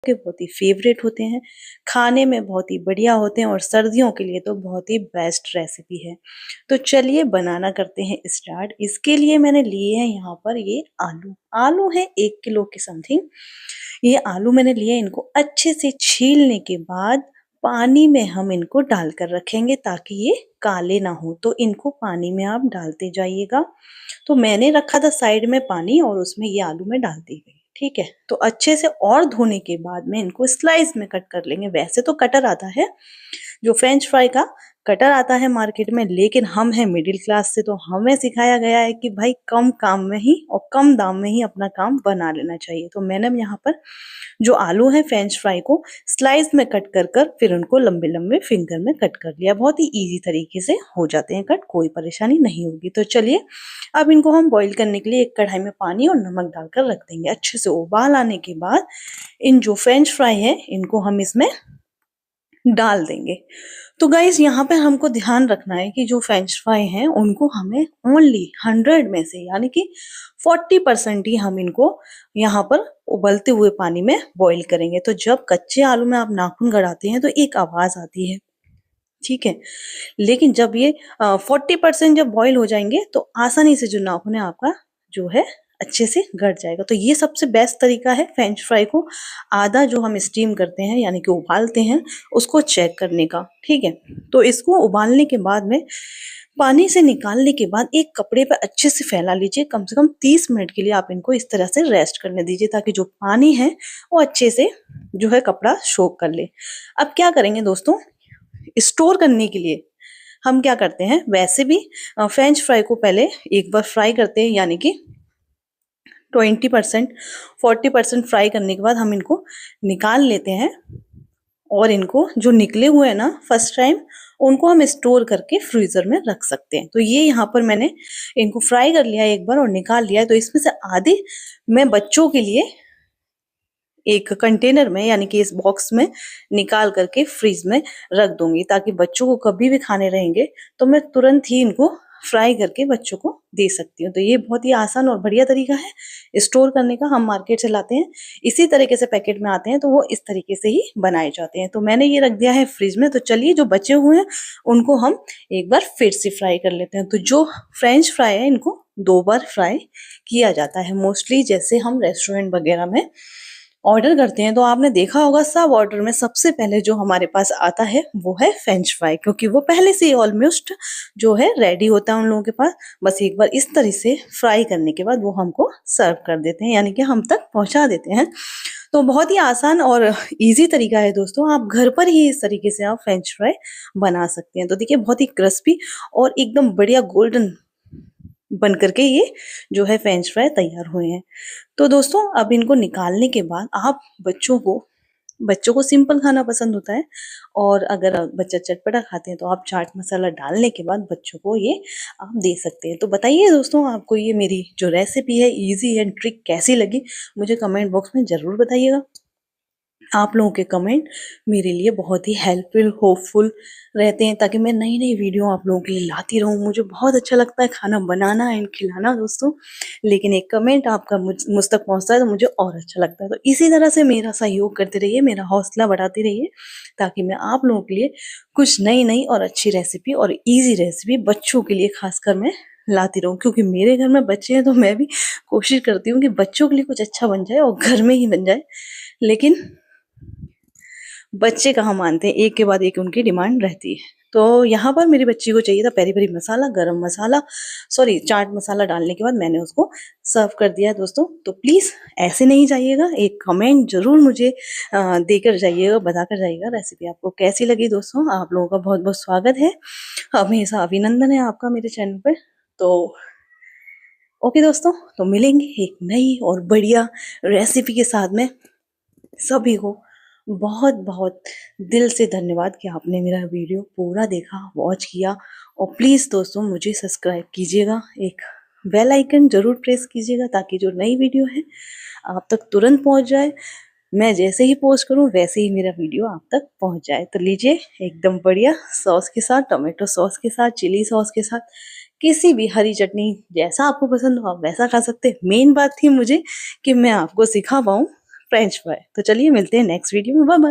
के बहुत ही फेवरेट होते हैं, खाने में बहुत ही बढ़िया होते हैं और सर्दियों के लिए तो बहुत ही बेस्ट रेसिपी है। तो चलिए बनाना करते हैं स्टार्ट। इसके लिए मैंने लिए हैं यहाँ पर ये आलू। आलू है 1 किलो के समथिंग। ये आलू मैंने लिए, इनको अच्छे से छीलने के बाद पानी में हम इनको डालकर रखेंगे ताकि ये काले ना हो। तो इनको पानी में आप डालते जाइएगा। तो मैंने रखा था साइड में पानी और उसमें ये आलू में डाल दी गई। ठीक है, तो अच्छे से और धोने के बाद में इनको स्लाइस में कट कर लेंगे। वैसे तो कटर आता है, जो फ्रेंच फ्राई का कटर आता है मार्केट में, लेकिन हम हैं मिडिल क्लास से तो हमें सिखाया गया है कि भाई कम काम में ही और कम दाम में ही अपना काम बना लेना चाहिए। तो मैंने यहाँ पर जो आलू है फ्रेंच फ्राई को स्लाइस में कट कर कर फिर उनको लंबे लंबे फिंगर में कट कर लिया। बहुत ही इजी तरीके से हो जाते हैं कट, कोई परेशानी नहीं होगी। तो चलिए अब इनको हम बॉईल करने के लिए एक कढ़ाई में पानी और नमक डालकर रख देंगे। अच्छे से उबाल आने के बाद इन जो फ्रेंच फ्राई है इनको हम इसमें डाल देंगे। तो गाइस यहाँ पे हमको ध्यान रखना है कि जो फ्रेंच फ्राई हैं उनको हमें ओनली 100 में से यानी कि 40% ही हम इनको यहाँ पर उबलते हुए पानी में बॉईल करेंगे। तो जब कच्चे आलू में आप नाखून गड़ाते हैं तो एक आवाज आती है, ठीक है, लेकिन जब ये 40% जब बॉईल हो जाएंगे तो आसानी से जो नाखून है आपका जो है अच्छे से गड़ जाएगा। तो ये सबसे बेस्ट तरीका है फ्रेंच फ्राई को आधा जो हम स्टीम करते हैं यानी कि उबालते हैं उसको चेक करने का। ठीक है, तो इसको उबालने के बाद में पानी से निकालने के बाद एक कपड़े पे अच्छे से फैला लीजिए। कम से कम 30 मिनट के लिए आप इनको इस तरह से रेस्ट करने दीजिए ताकि जो पानी है वो अच्छे से जो है कपड़ा सोख कर ले। अब क्या करेंगे दोस्तों, स्टोर करने के लिए हम क्या करते हैं, वैसे भी फ्रेंच फ्राई को पहले एक बार फ्राई करते हैं यानी कि 20% 40% फ्राई करने के बाद हम इनको निकाल लेते हैं और इनको जो निकले हुए हैं ना फर्स्ट टाइम उनको हम स्टोर करके फ्रीजर में रख सकते हैं। तो ये यहाँ पर मैंने इनको फ्राई कर लिया एक बार और निकाल लिया है। तो इसमें से आधे मैं बच्चों के लिए एक कंटेनर में यानी कि इस बॉक्स में निकाल करके फ्रीज में रख दूंगी ताकि बच्चों को कभी भी खाने रहेंगे तो मैं तुरंत ही इनको फ्राई करके बच्चों को दे सकती हूँ। तो ये बहुत ही आसान और बढ़िया तरीका है स्टोर करने का। हम मार्केट से लाते हैं, इसी तरीके से पैकेट में आते हैं तो वो इस तरीके से ही बनाए जाते हैं। तो मैंने ये रख दिया है फ्रिज में। तो चलिए जो बचे हुए हैं उनको हम एक बार फिर से फ्राई कर लेते हैं। तो जो फ्रेंच फ्राई है इनको 2 बार फ्राई किया जाता है मोस्टली, जैसे हम रेस्टोरेंट वगैरह में ऑर्डर करते हैं तो आपने देखा होगा सब ऑर्डर में सबसे पहले जो हमारे पास आता है वो है फ्रेंच फ्राई, क्योंकि वो पहले से ही ऑलमोस्ट जो है रेडी होता है उन लोगों के पास। बस एक बार इस तरह से फ्राई करने के बाद वो हमको सर्व कर देते हैं यानी कि हम तक पहुंचा देते हैं। तो बहुत ही आसान और इजी तरीका है दोस्तों, आप घर पर ही इस तरीके से आप फ्रेंच फ्राई बना सकते हैं। तो देखिए बहुत ही क्रिस्पी और एकदम बढ़िया गोल्डन बन करके ये जो है फ्रेंच फ्राई तैयार हुए हैं। तो दोस्तों अब इनको निकालने के बाद आप बच्चों को सिंपल खाना पसंद होता है और अगर बच्चा चटपटा खाते हैं तो आप चाट मसाला डालने के बाद बच्चों को ये आप दे सकते हैं। तो बताइए दोस्तों आपको ये मेरी जो रेसिपी है इजी एंड ट्रिक कैसी लगी, मुझे कमेंट बॉक्स में ज़रूर बताइएगा। आप लोगों के कमेंट मेरे लिए बहुत ही हेल्पफुल होपफुल रहते हैं ताकि मैं नई नई वीडियो आप लोगों के लिए लाती रहूं। मुझे बहुत अच्छा लगता है खाना बनाना एंड खिलाना दोस्तों, लेकिन एक कमेंट आपका मुझ तक पहुंचता है तो मुझे और अच्छा लगता है। तो इसी तरह से मेरा सहयोग करते रहिए, मेरा हौसला बढ़ाते रहिए ताकि मैं आप लोगों के लिए कुछ नई नई और अच्छी रेसिपी और ईजी रेसिपी बच्चों के लिए खासकर मैं लाती रहूं। क्योंकि मेरे घर में बच्चे हैं तो मैं भी कोशिश करती हूँ कि बच्चों के लिए कुछ अच्छा बन जाए और घर में ही बन जाए, लेकिन बच्चे कहाँ मानते हैं, एक के बाद एक उनकी डिमांड रहती है। तो यहाँ पर मेरी बच्ची को चाहिए था पेरी पेरी मसाला, गरम मसाला, सॉरी चाट मसाला डालने के बाद मैंने उसको सर्व कर दिया दोस्तों। तो प्लीज़ ऐसे नहीं जाइएगा, एक कमेंट जरूर मुझे देकर जाइएगा, बताकर जाइएगा रेसिपी आपको कैसी लगी। दोस्तों आप लोगों का बहुत बहुत स्वागत है, हमेशा अभिनंदन है आपका मेरे चैनल पर। तो ओके दोस्तों, तो मिलेंगे एक नई और बढ़िया रेसिपी के साथ में। सभी को बहुत बहुत दिल से धन्यवाद कि आपने मेरा वीडियो पूरा देखा, वॉच किया। और प्लीज़ दोस्तों मुझे सब्सक्राइब कीजिएगा, एक बेल आइकन ज़रूर प्रेस कीजिएगा ताकि जो नई वीडियो है आप तक तुरंत पहुंच जाए। मैं जैसे ही पोस्ट करूं वैसे ही मेरा वीडियो आप तक पहुंच जाए। तो लीजिए एकदम बढ़िया सॉस के साथ, टोमेटो सॉस के साथ, चिली सॉस के साथ, किसी भी हरी चटनी जैसा आपको पसंद हो आप वैसा खा सकते हैं। मेन बात थी मुझे कि मैं आपको सिखा पाऊँ फ्रेंच फ्राई। तो चलिए मिलते हैं नेक्स्ट वीडियो में, बाय बाय।